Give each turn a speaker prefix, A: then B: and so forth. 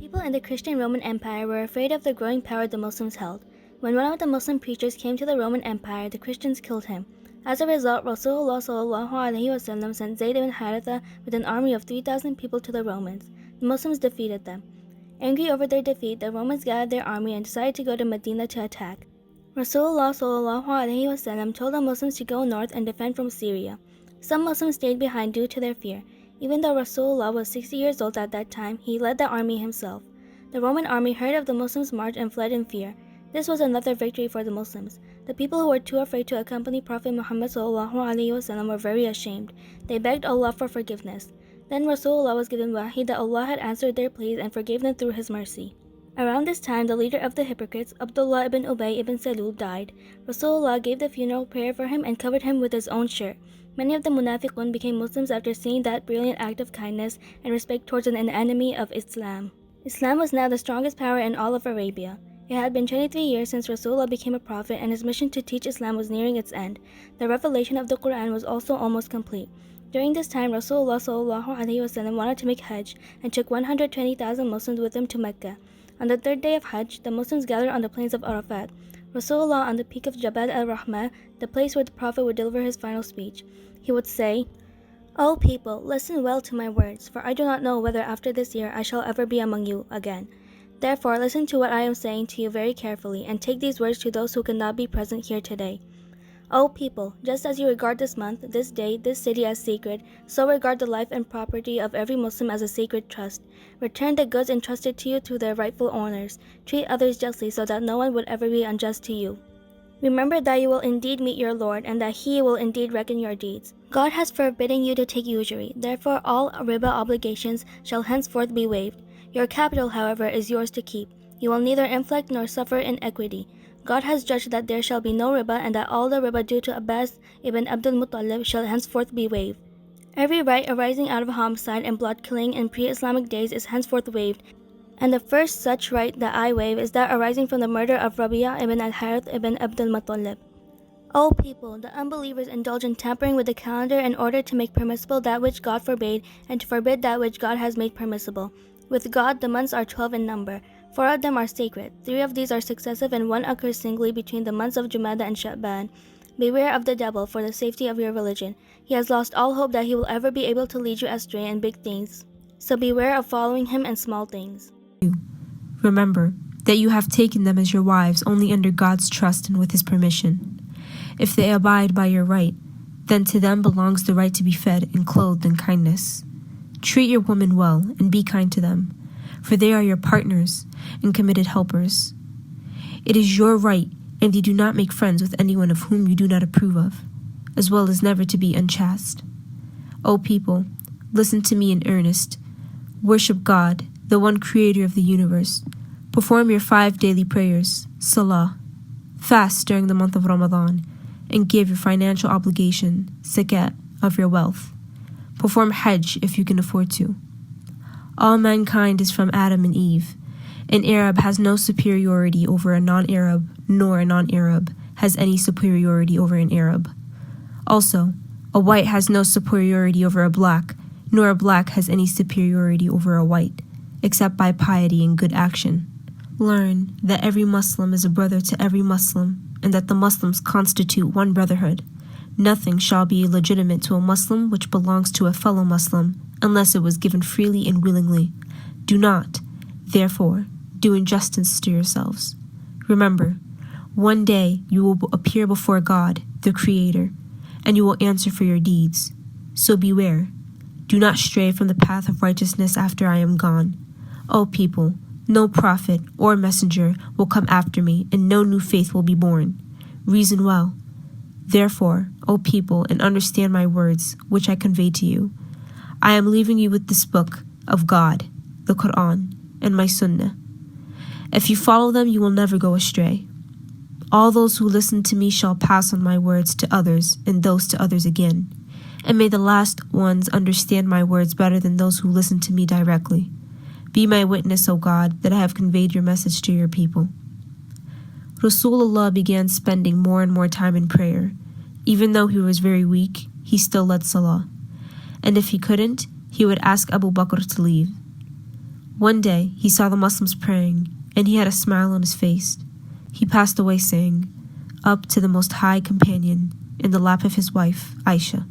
A: People in the Christian Roman Empire were afraid of the growing power the Muslims held. When one of the Muslim preachers came to the Roman Empire, the Christians killed him. As a result, Rasulullah ﷺ sent Zayd ibn Haritha with an army of 3,000 people to the Romans. The Muslims defeated them. Angry over their defeat, the Romans gathered their army and decided to go to Medina to attack. Rasulullah ﷺ told the Muslims to go north and defend from Syria. Some Muslims stayed behind due to their fear. Even though Rasulullah was 60 years old at that time, he led the army himself. The Roman army heard of the Muslims' march and fled in fear. This was another victory for the Muslims. The people who were too afraid to accompany Prophet Muhammad ﷺ were very ashamed. They begged Allah for forgiveness. Then Rasulullah was given wahi that Allah had answered their pleas and forgave them through His mercy. Around this time, the leader of the hypocrites, Abdullah ibn Ubay ibn Salul, died. Rasulullah gave the funeral prayer for him and covered him with his own shirt. Many of the munafiqun became Muslims after seeing that brilliant act of kindness and respect towards an enemy of Islam. Islam was now the strongest power in all of Arabia. It had been 23 years since Rasulullah became a prophet, and his mission to teach Islam was nearing its end. The revelation of the Quran was also almost complete. During this time, Rasulullah ﷺ wanted to make Hajj and took 120,000 Muslims with him to Mecca. On the third day of Hajj, the Muslims gathered on the plains of Arafat. Rasulullah on the peak of Jabal al-Rahmah, the place where the Prophet would deliver his final speech. He would say, "O people, listen well to my words, for I do not know whether after this year I shall ever be among you again. Therefore, listen to what I am saying to you very carefully, and take these words to those who cannot be present here today. O people, just as you regard this month, this day, this city as sacred, so regard the life and property of every Muslim as a sacred trust. Return the goods entrusted to you to their rightful owners. Treat others justly so that no one would ever be unjust to you. Remember that you will indeed meet your Lord, and that He will indeed reckon your deeds. God has forbidden you to take usury. Therefore all riba obligations shall henceforth be waived. Your capital, however, is yours to keep. You will neither inflict nor suffer inequity. God has judged that there shall be no riba, and that all the riba due to Abbas ibn Abdul Muttalib shall henceforth be waived. Every right arising out of homicide and blood-killing in pre-Islamic days is henceforth waived, and the first such right that I waive is that arising from the murder of Rabi'a ibn al-Harith ibn Abdul Muttalib. O people, the unbelievers indulge in tampering with the calendar in order to make permissible that which God forbade, and to forbid that which God has made permissible. With God, the months are 12 in number. 4 of them are sacred. 3 of these are successive, and 1 occurs singly between the months of Jumada and Sha'ban. Beware of the devil for the safety of your religion. He has lost all hope that he will ever be able to lead you astray in big things. So beware of following him in small things.
B: Remember that you have taken them as your wives only under God's trust and with His permission. If they abide by your right, then to them belongs the right to be fed and clothed in kindness. Treat your women well and be kind to them, for they are your partners and committed helpers. It is your right, and you do not make friends with anyone of whom you do not approve of, as well as never to be unchaste. O people, listen to me in earnest. Worship God, the one creator of the universe. Perform your 5 daily prayers, salah. Fast during the month of Ramadan, and give your financial obligation, zakat, of your wealth. Perform Hajj if you can afford to. All mankind is from Adam and Eve. An Arab has no superiority over a non-Arab, nor a non-Arab has any superiority over an Arab. Also, a white has no superiority over a black, nor a black has any superiority over a white, except by piety and good action. Learn that every Muslim is a brother to every Muslim, and that the Muslims constitute one brotherhood. Nothing shall be legitimate to a Muslim which belongs to a fellow Muslim, unless it was given freely and willingly. Do not, therefore, do injustice to yourselves. Remember, one day you will appear before God, the Creator, and you will answer for your deeds. So beware. Do not stray from the path of righteousness after I am gone. O people, no prophet or messenger will come after me, and no new faith will be born. Reason well. Therefore, O people, and understand my words, which I convey to you. I am leaving you with this book of God, the Quran, and my Sunnah. If you follow them, you will never go astray. All those who listen to me shall pass on my words to others, and those to others again. And may the last ones understand my words better than those who listen to me directly. Be my witness, O God, that I have conveyed your message to your people. Rasulullah began spending more and more time in prayer. Even though he was very weak, he still led salah. And if he couldn't, he would ask Abu Bakr to leave. One day, he saw the Muslims praying, and he had a smile on his face. He passed away saying, "Up to the Most High Companion, in the lap of his wife, Aisha."